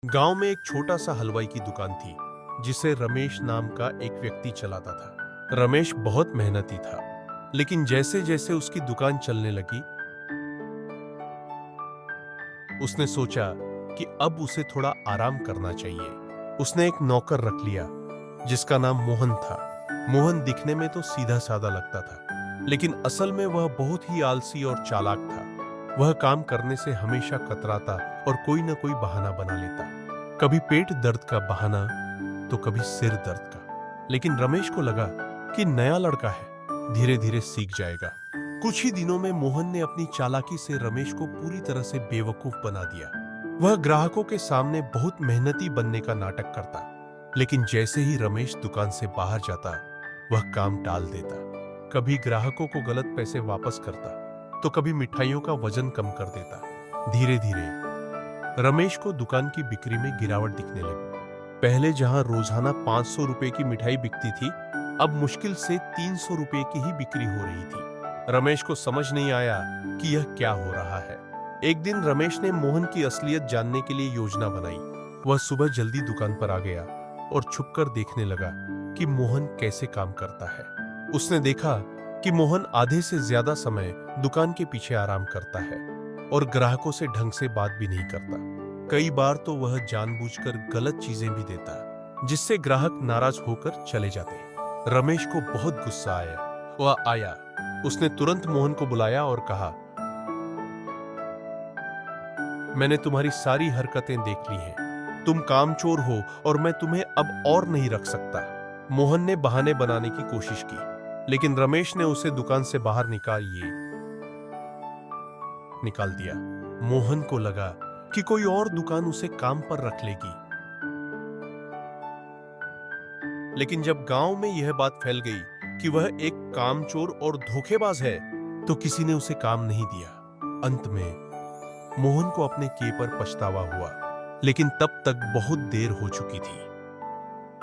गांव में एक छोटा सा हलवाई की दुकान थी जिसे रमेश नाम का एक व्यक्ति चलाता था। रमेश बहुत मेहनती था, लेकिन जैसे जैसे उसकी दुकान चलने लगी, उसने सोचा कि अब उसे थोड़ा आराम करना चाहिए। उसने एक नौकर रख लिया जिसका नाम मोहन था। मोहन दिखने में तो सीधा साधा लगता था, लेकिन असल में वह बहुत ही आलसी और चालाक था। वह काम करने से हमेशा कतराता और कोई न कोई बहाना बना लेता। कभी पेट दर्द का बहाना, तो कभी सिर दर्द का। लेकिन रमेश को लगा कि नया लड़का है, धीरे धीरे सीख जाएगा। कुछ ही दिनों में मोहन ने अपनी चालाकी से रमेश को पूरी तरह से बेवकूफ बना दिया। वह ग्राहकों के सामने बहुत मेहनती बनने का नाटक करता, लेकिन जैसे ही रमेश दुकान से बाहर जाता, वह काम टाल देता। कभी ग्राहकों को गलत पैसे वापस करता, तो कभी मिठाइयों का वजन कम कर देता। धीरे धीरे रमेश को दुकान की बिक्री में गिरावट दिखने लगी। पहले जहां रोजाना 500 रुपए की मिठाई बिकती थी, अब मुश्किल से 300 रुपए की ही बिक्री हो रही थी। रमेश को समझ नहीं आया कि यह क्या हो रहा है। एक दिन रमेश ने मोहन की असलियत जानने के लिए योजना बनाई। वह सुबह जल्दी दुकान पर आ गया और छुपकर देखने लगा कि मोहन कैसे काम करता है। उसने देखा कि मोहन आधे से ज्यादा समय दुकान के पीछे आराम करता है और ग्राहकों से ढंग से बात भी नहीं करता। कई बार तो वह जानबूझकर गलत चीजें भी देता, जिससे ग्राहक नाराज होकर चले जाते। रमेश को बहुत गुस्सा आया। वह आया, उसने तुरंत मोहन को बुलाया और कहा, मैंने तुम्हारी सारी हरकतें देख ली हैं। तुम कामचोर हो और मैं तुम्हें अब और नहीं रख सकता। मोहन ने बहाने बनाने की कोशिश की, लेकिन रमेश ने उसे दुकान से बाहर निकाल दिया। मोहन को लगा कि कोई और दुकान उसे काम पर रख लेगी, लेकिन जब गांव में यह बात फैल गई कि वह एक कामचोर और धोखेबाज है, तो किसी ने उसे काम नहीं दिया। अंत में मोहन को अपने किए पर पछतावा हुआ, लेकिन तब तक बहुत देर हो चुकी थी।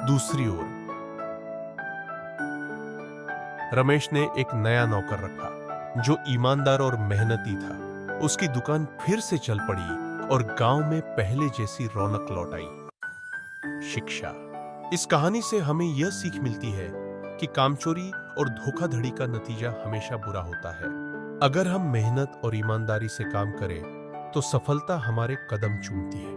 दूसरी ओर रमेश ने एक नया नौकर रखा जो ईमानदार और मेहनती था। उसकी दुकान फिर से चल पड़ी और गांव में पहले जैसी रौनक लौट आई। शिक्षा। इस कहानी से हमें यह सीख मिलती है कि कामचोरी और धोखाधड़ी का नतीजा हमेशा बुरा होता है। अगर हम मेहनत और ईमानदारी से काम करें, तो सफलता हमारे कदम चूमती है।